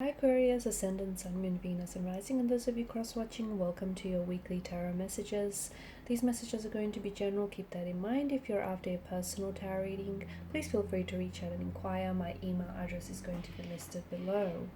Hi Aquarius, Ascendant, Sun, Moon, Venus, and Rising, and those of you cross-watching, welcome to your weekly tarot messages. These messages are going to be general, keep that in mind. If you're after a personal tarot reading, please feel free to reach out and inquire. My email address is going to be listed below.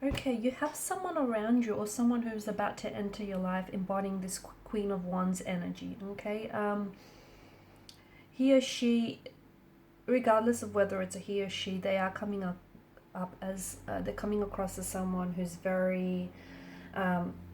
Okay, you have someone around you or someone who's about to enter your life embodying this Queen of Wands energy, okay? He or she, regardless of whether it's a he or she, they are coming up as, they're coming across as someone who's very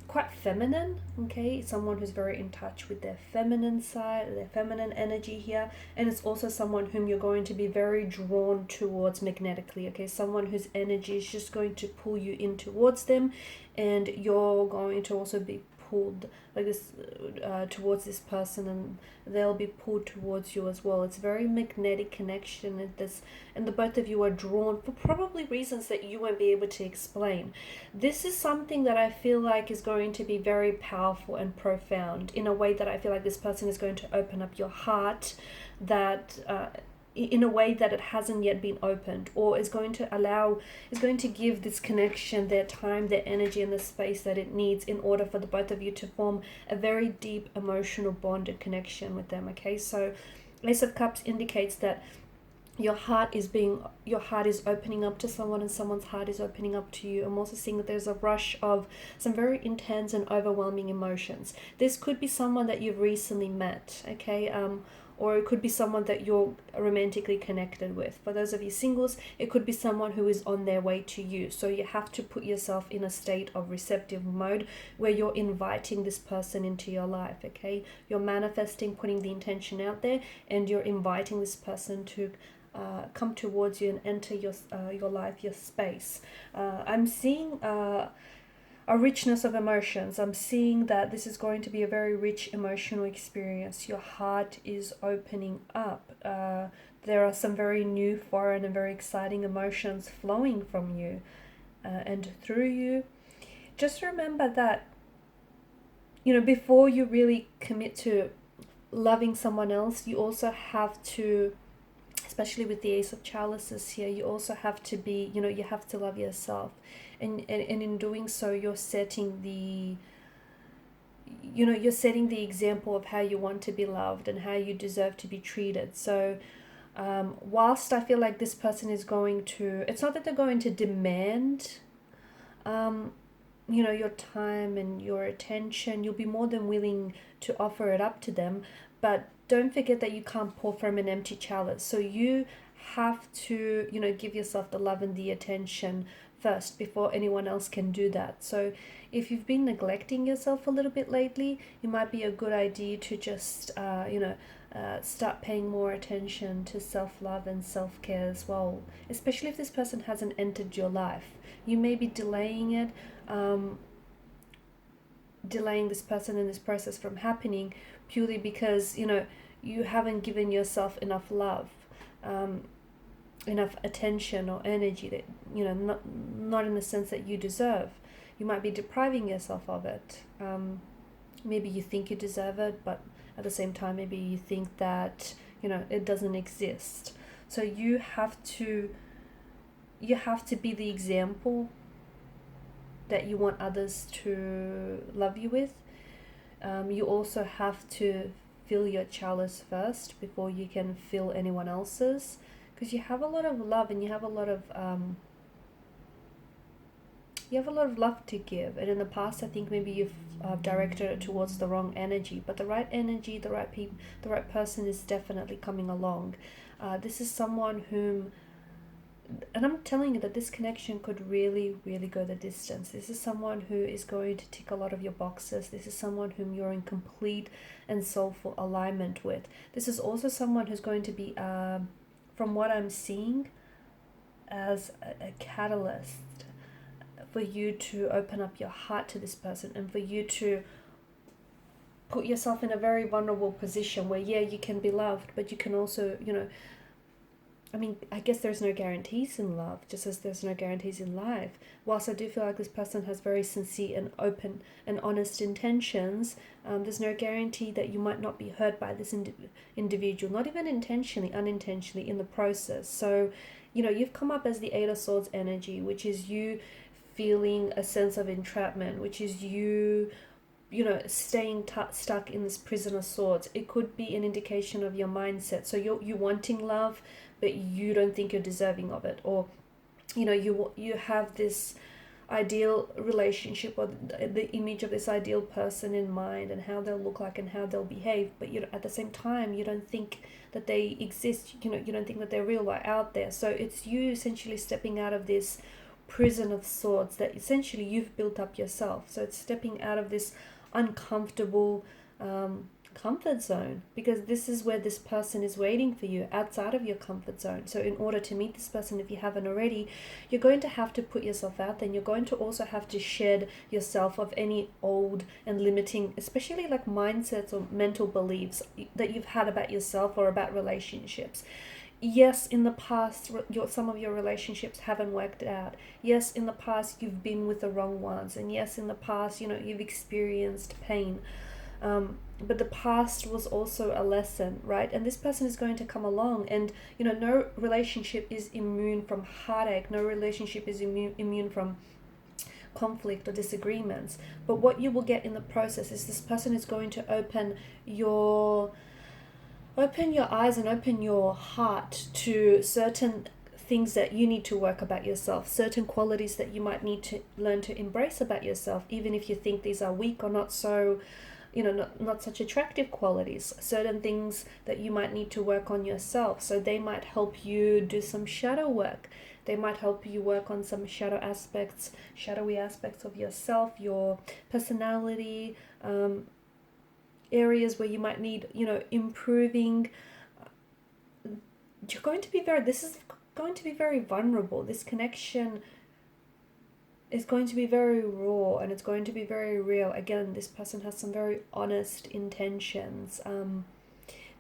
quite feminine, okay? Someone who's very in touch with their feminine side, their feminine energy here. And it's also someone whom you're going to be very drawn towards magnetically, okay? Someone whose energy is just going to pull you in towards them, and you're going to also be pulled like this towards this person, and they'll be pulled towards you as well. It's very magnetic connection, and the both of you are drawn for probably reasons that you won't be able to explain. This is something that I feel like is going to be very powerful and profound, in a way that I feel like this person is going to open up your heart, that in a way that it hasn't yet been opened, or is going to give this connection their time, their energy, and the space that it needs in order for the both of you to form a very deep emotional bonded connection with them. Okay, so Ace of Cups indicates that your heart is opening up to someone, and someone's heart is opening up to you. I'm also seeing that there's a rush of some very intense and overwhelming emotions. This could be someone that you've recently met, okay? Or it could be someone that you're romantically connected with. For those of you singles, it could be someone who is on their way to you. So you have to put yourself in a state of receptive mode where you're inviting this person into your life, okay? You're manifesting, putting the intention out there, and you're inviting this person to come towards you and enter your life, your space. I'm seeing a richness of emotions. I'm seeing that this is going to be a very rich emotional experience. Your heart is opening up. There are some very new, foreign, and very exciting emotions flowing from you and through you. Just remember that, before you really commit to loving someone else, you also have to, especially with the Ace of Chalices here, you also have to be, you have to love yourself. And in doing so, you're setting the example of how you want to be loved and how you deserve to be treated. So whilst I feel like this person is going to, it's not that they're going to demand your time and your attention. You'll be more than willing to offer it up to them, but don't forget that you can't pour from an empty chalice. So you have to, give yourself the love and the attention first before anyone else can do that. So if you've been neglecting yourself a little bit lately, it might be a good idea to just, start paying more attention to self-love and self-care as well, especially if this person hasn't entered your life. You may be delaying it, delaying this person and this process from happening purely because, you haven't given yourself enough love, enough attention or energy that, not in the sense that you deserve. You might be depriving yourself of it. Maybe you think you deserve it, but at the same time, maybe you think that, it doesn't exist. So you have to be the example that you want others to love you with. You also have to fill your chalice first before you can fill anyone else's, because you have a lot of love and you have a lot of love to give. And in the past, I think maybe you've directed it towards the wrong energy, but the right energy, the right person is definitely coming along. This is someone whom, and I'm telling you that this connection could really, really go the distance. This is someone who is going to tick a lot of your boxes. This is someone whom you're in complete and soulful alignment with. This is also someone who's going to be, from what I'm seeing, as a catalyst for you to open up your heart to this person, and for you to put yourself in a very vulnerable position where, yeah, you can be loved, but you can also, I mean, I guess there's no guarantees in love, just as there's no guarantees in life. Whilst I do feel like this person has very sincere and open and honest intentions, there's no guarantee that you might not be hurt by this individual, not even intentionally, unintentionally in the process. So, you've come up as the Eight of Swords energy, which is you feeling a sense of entrapment, which is you staying stuck in this prison of swords. It could be an indication of your mindset. So you're wanting love, but you don't think you're deserving of it, or you have this ideal relationship, or the image of this ideal person in mind, and how they'll look like and how they'll behave, but at the same time you don't think that they exist. You don't think that they're real or out there. So it's you essentially stepping out of this prison of swords that essentially you've built up yourself. So it's stepping out of this uncomfortable comfort zone, because this is where this person is waiting for you, outside of your comfort zone. So in order to meet this person, if you haven't already, you're going to have to put yourself out there, and you're going to also have to shed yourself of any old and limiting, especially like mindsets or mental beliefs that you've had about yourself or about relationships. Yes, in the past, some of your relationships haven't worked out. Yes, in the past, you've been with the wrong ones. And yes, in the past, you've experienced pain. But the past was also a lesson, right? And this person is going to come along, and, no relationship is immune from heartache. No relationship is immune from conflict or disagreements. But what you will get in the process is this person is going to open your eyes and open your heart to certain things that you need to work about yourself, certain qualities that you might need to learn to embrace about yourself, even if you think these are weak or not so, not such attractive qualities, certain things that you might need to work on yourself. So they might help you do some shadow work. They might help you work on some shadowy aspects of yourself, your personality, areas where you might need, improving. This is going to be very vulnerable. This connection is going to be very raw, and it's going to be very real. Again, this person has some very honest intentions.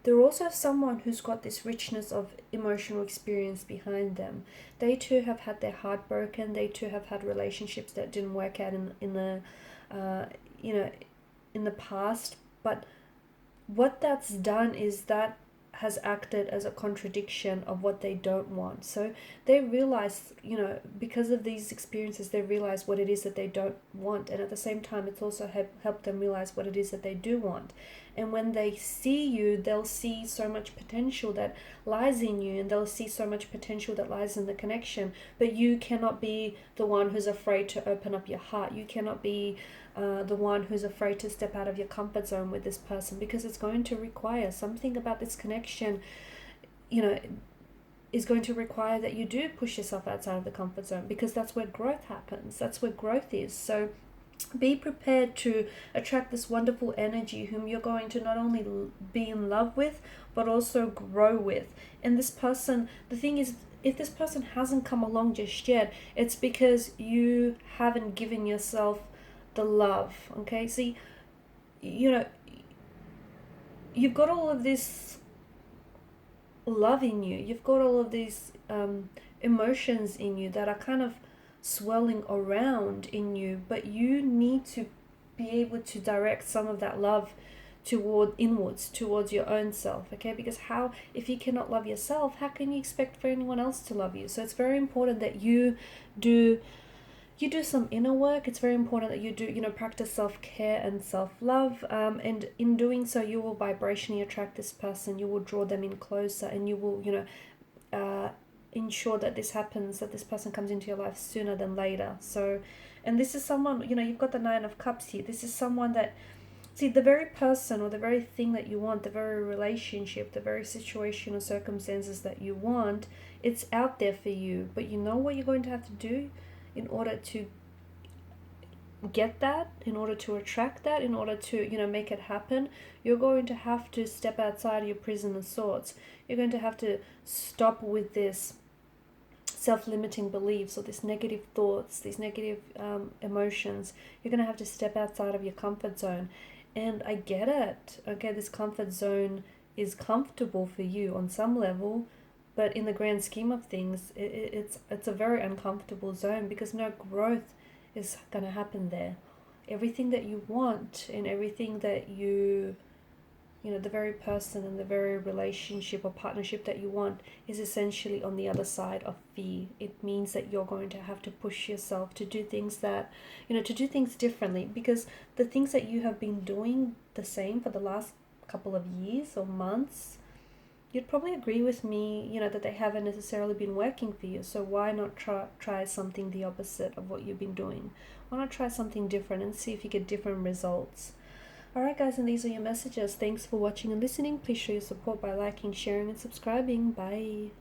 They're also someone who's got this richness of emotional experience behind them. They too have had their heart broken. They too have had relationships that didn't work out in the past. But what that's done is that has acted as a contradiction of what they don't want. So they realize, because of these experiences, they realize what it is that they don't want. And at the same time, it's also helped them realize what it is that they do want. And when they see you, they'll see so much potential that lies in you, and they'll see so much potential that lies in the connection. But you cannot be the one who's afraid to open up your heart. You cannot be the one who's afraid to step out of your comfort zone with this person, because it's going to require something about this connection, is going to require that you do push yourself outside of the comfort zone, because that's where growth happens. That's where growth is. So be prepared to attract this wonderful energy whom you're going to not only be in love with, but also grow with. And this person, the thing is, if this person hasn't come along just yet, it's because you haven't given yourself the love. Okay, see, you've got all of this love in you. You've got all of these emotions in you that are kind of swelling around in you, but you need to be able to direct some of that love inwards towards your own self. Okay, because if you cannot love yourself, how can you expect for anyone else to love you? So it's very important that you do some inner work. It's very important that you do, practice self-care and self-love. And in doing so, you will vibrationally attract this person. You will draw them in closer, and you will, ensure that this happens, that this person comes into your life sooner than later. So, and this is someone, you've got the Nine of Cups here. This is someone that, see, the very person or the very thing that you want, the very relationship, the very situation or circumstances that you want, it's out there for you. But you know what you're going to have to do in order to get that, in order to attract that, in order to, make it happen? You're going to have to step outside of your prison of swords. You're going to have to stop with this self-limiting beliefs or these negative thoughts, these negative emotions, you're going to have to step outside of your comfort zone. And I get it. Okay, this comfort zone is comfortable for you on some level, but in the grand scheme of things, it's a very uncomfortable zone because no growth is going to happen there. Everything that you want and everything that you know, the very person and the very relationship or partnership that you want is essentially on the other side of fear. It means that you're going to have to push yourself to do things that, you know, to do things differently, because the things that you have been doing the same for the last couple of years or months, you'd probably agree with me, you know, that they haven't necessarily been working for you. So why not try something the opposite of what you've been doing? Why not try something different and see if you get different results? Alright guys, and these are your messages. Thanks for watching and listening. Please show your support by liking, sharing and subscribing. Bye.